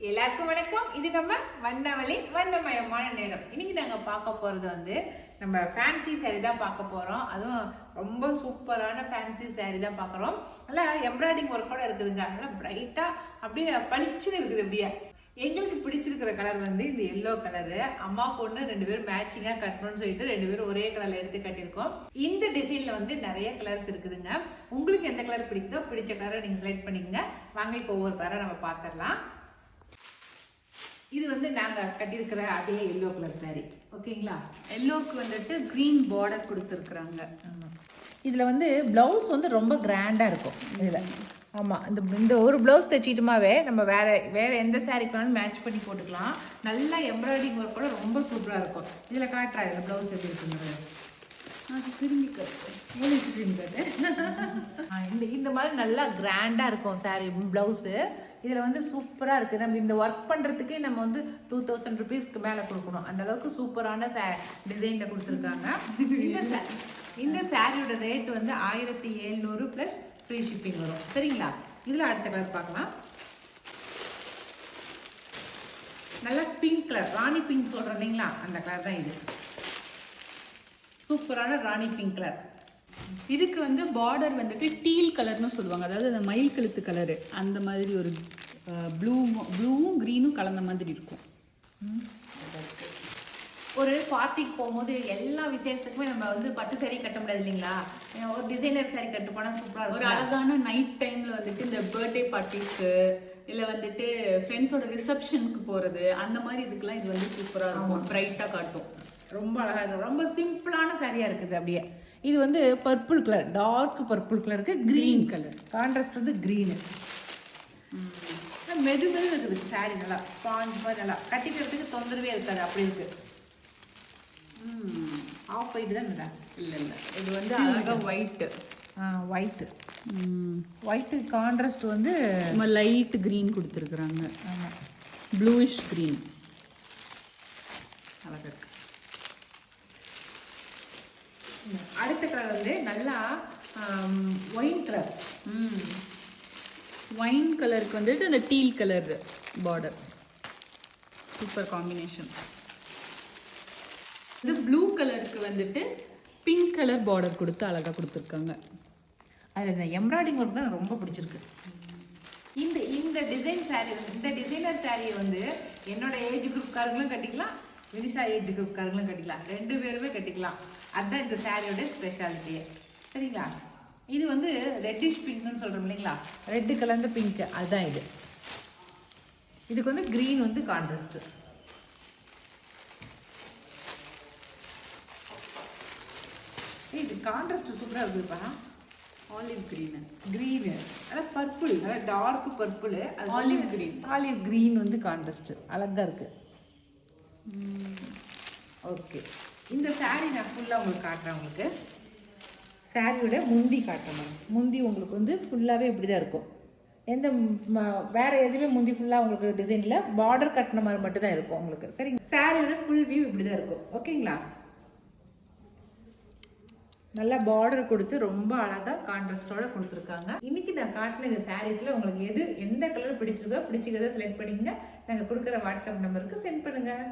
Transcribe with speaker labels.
Speaker 1: எல்லாருக்கும் வணக்கம். இது நம்ம வண்ணவழி வண்ணமயமான நேரம். இன்னைக்கு நாங்க பார்க்க போறது வந்து நம்ம ஃபேன்சி சாரி தான் பார்க்க போறோம். அதுவும் ரொம்ப சூப்பரான ஃபேன்சி சாரி தான் பார்க்குறோம். நல்லா எம்ப்ராய்டிங் ஒர்க்கோட இருக்குதுங்க. நல்லா பிரைட்டா அப்படியே பளிச்சுன்னு இருக்குது. அப்படியே எங்களுக்கு பிடிச்சிருக்கிற கலர் வந்து இந்த எல்லோ கலரு. அம்மா பொண்ணு 2 பேரும் மேட்சிங்காக கட்டணும்னு சொல்லிட்டு 2 பேரும் ஒரே கலர்ல எடுத்து கட்டியிருக்கோம். இந்த டிசைன்ல வந்து நிறைய கலர்ஸ் இருக்குதுங்க. உங்களுக்கு எந்த கலர் பிடிக்குதோ பிடிச்ச கலரை நீங்க செலக்ட் பண்ணிக்கங்க. வாங்க இப்போ ஒவ்வொரு கலரை நம்ம பார்த்துடலாம். இது வந்து நாங்க கட்டியிருக்கிற அதே எல்லோ கலர் சாரி. ஓகேங்களா?
Speaker 2: எல்லோக்கு வந்துட்டு கிரீன் பார்டர் கொடுத்துருக்குறாங்க.
Speaker 1: இதுல வந்து பிளவுஸ் வந்து ரொம்ப கிராண்டா இருக்கும் இதுல. ஆமா, இந்த ஒரு பிளவுஸ் தைச்சிட்டுமாவே நம்ம வேற எந்த சாரிக்கு வேணாலும் மேட்ச் பண்ணி போட்டுக்கலாம். நல்லா எம்ப்ராய்டிங் ஒர்க் கூட ரொம்ப சூப்பரா இருக்கும். இதுல காட்டுறா இதுல பிளவுஸ் எப்படி இருக்குங்கிறது.
Speaker 2: அது திரும்பி கட்டு
Speaker 1: இந்த மாதிரி நல்லா கிராண்டா இருக்கும் சாரி பிளவுஸ். இதுல வந்து சூப்பரா இருக்கு. நம்ம இந்த ஒர்க் பண்றதுக்கே நம்ம வந்து 2000 rupeesக்கு மேல கொடுக்கணும். அந்த அளவுக்கு சூப்பரான டிசைன்ல கொடுத்துருக்காங்க. இந்த சாரியோட ரேட் வந்து 1700 பிளஸ் ஃப்ரீ ஷிப்பிங் வரும். சரிங்களா? இதுல அடுத்த கலர் பார்க்கலாம். நல்லா பிங்க் கலர், ராணி பிங்க் சொல்றோம் இல்லைங்களா, அந்த கலர் தான் இது. சூப்பரான ராணி பிங்க் கலர்.
Speaker 2: இதுக்கு வந்து பார்டர் வந்துட்டு டீல் கலர்னு சொல்லுவாங்க. அதாவது அந்த மயில் கழுத்து கலரு அந்த மாதிரி ஒரு ப்ளூவும் க்ரீனும் கலந்த மாதிரி இருக்கும்.
Speaker 1: ஒரு பார்ட்டிக்கு போகும்போது எல்லா விசேஷத்துக்குமே நம்ம வந்து பட்டு சாரி கட்ட முடியாது இல்லைங்களா, ஒரு டிசைனர் சாரி கட்டு போனால் சூப்பராக இருக்கும்.
Speaker 2: ஒரு அழகான நைட் டைமில் வந்துட்டு இந்த பர்த்டே பார்ட்டிஸ்க்கு இல்லை வந்துட்டு ஃப்ரெண்ட்ஸோட ரிசப்ஷனுக்கு போகிறது அந்த மாதிரி இதுக்கெல்லாம் இது வந்து சூப்பராக இருக்கும். பிரைட்டாக காட்டும்.
Speaker 1: ரொம்ப அழகாக இருக்கும். ரொம்ப சிம்பிளான சாரியாக இருக்குது. அப்படியே இது வந்து பர்பிள் கலர், டார்க் பர்பிள் கலருக்கு கிரீன் கலர் கான்ட்ராஸ்ட் வந்து க்ரீனு. மெது இருக்குது சாரி. நல்லா ஸ்பாஞ்ச் மாதிரி நல்லா கட்டிக்கிறதுக்கு தொந்தரவே இருக்காது. அப்படி இருக்கு. ஆஃப் ஒயிட் தான் இல்லை.
Speaker 2: இல்லை இது வந்து அழகாக ஒயிட்டு.
Speaker 1: ஒயிட்டு கான்ட்ராஸ்ட் வந்து
Speaker 2: லைட் க்ரீன் கொடுத்துருக்குறாங்க. ப்ளூயிஷ் க்ரீன் அழகாக இருக்கு.
Speaker 1: அடுத்த கலர் வந்து நல்லா ஒயின் கலர்.
Speaker 2: ஒயின் கலருக்கு வந்துட்டு இந்த deal colour border. Super combination. இது ப்ளூ கலருக்கு வந்துட்டு பிங்க் கலர் பார்டர் கொடுத்து அழகாக கொடுத்துருக்காங்க.
Speaker 1: அதில் இந்த எம்ப்ராய்டிங் ஒர்க் தான் ரொம்ப பிடிச்சிருக்கு. இந்த டிசைன் சாரீ, இந்த டிசைனர் சாரியை வந்து என்னோட ஏஜ் குரூப்காரங்களும் கட்டிக்கலாம், வினிஷா ஏஜ் குரூப்காரங்களும் கட்டிக்கலாம். 2 பேருமே கட்டிக்கலாம். அதுதான் இந்த சாரியோட ஸ்பெஷாலிட்டியே. சரிங்களா? இது வந்து ரெட்டிஷ் பிங்க்னு சொல்கிறோம் இல்லைங்களா, ரெட்டு கலர்ந்த பிங்க், அதுதான் இது. இதுக்கு வந்து க்ரீன் வந்து கான்ட்ராஸ்ட். இது கான்ட்ராஸ்ட் சூப்பராக இருக்குதுப்பா.
Speaker 2: ஆலிவ் க்ரீனு,
Speaker 1: அதான் பர்பிள், நல்லா டார்க் பர்பிள்.
Speaker 2: ஆலிவ்
Speaker 1: க்ரீன் வந்து கான்ட்ராஸ்ட் அழகாக இருக்குது. ஓகே, இந்த சாரீ நான் ஃபுல்லாக உங்களுக்கு காட்டுறேன். உங்களுக்கு சாரியோட முந்தி காட்டுறேன். முந்தி உங்களுக்கு வந்து ஃபுல்லாகவே இப்படி தான் இருக்கும். எந்த வேறு எதுவுமே முந்தி ஃபுல்லாக உங்களுக்கு டிசைனில் பார்டர் கட்டின மாதிரி மட்டும் தான் இருக்கும் உங்களுக்கு. சரிங்க? சாரியோட ஃபுல் வியூ இப்படி தான் இருக்கும். ஓகேங்களா? நல்லா பார்டர் கொடுத்து ரொம்ப அழகாக கான்ட்ராஸ்டோட கொடுத்துருக்காங்க. இன்னைக்கு நான் காட்டின இந்த சாரீஸில் உங்களுக்கு எந்த கலர் பிடிச்சிருக்கோ பிடிச்சிக்கிறத செலக்ட் பண்ணிக்கங்க. நாங்கள் கொடுக்குற வாட்ஸ்அப் நம்பருக்கு சென்ட் பண்ணுங்கள்.